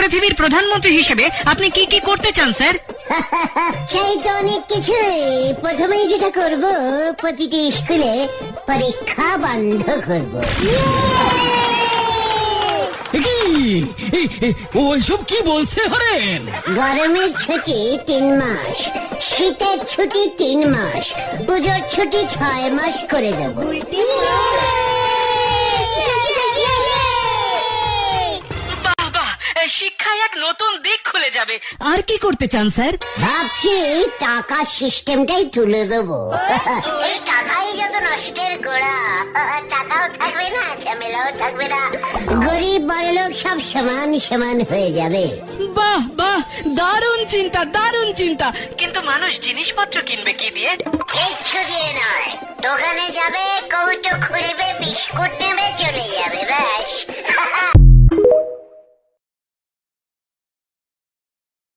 পৃথিবীর প্রধানমন্ত্রী হিসেবে আপনি কি কি করতে চান স্যার? চাই তো অনেক কিছুই। প্রথমেই যেটা করব, প্রতিটি স্কুলে পরীক্ষা বন্ধ করব। ওইসব কি বলছে হরেন? গরমের ছুটি 3 মাস, শীতের ছুটি 3 মাস, পুজোর ছুটি 6 মাস করে দেব। বাহ বাহ, শিক্ষায় এক নতুন দিক খুলে যাবে। আর কি করতে চান স্যার? ভাবছি টাকা সিস্টেমটাই তুলে দেবো। এই টাকাই যত নষ্টের গোড়া। টাকাও থাকবে না, ঝামেলাও থাকবে না, গরিব বড়লোক সব সমান সমান হয়ে যাবে। বাহ বাহ, দারুণ চিন্তা, দারুণ চিন্তা। কিন্তু মানুষ জিনিসপত্র কিনবে কি দিয়ে? কিচ্ছু দিয়ে নয়, দোকানে যাবে, কৌটো খুলবে, বিস্কুট নেবে, চলে যাবে, ব্যাস।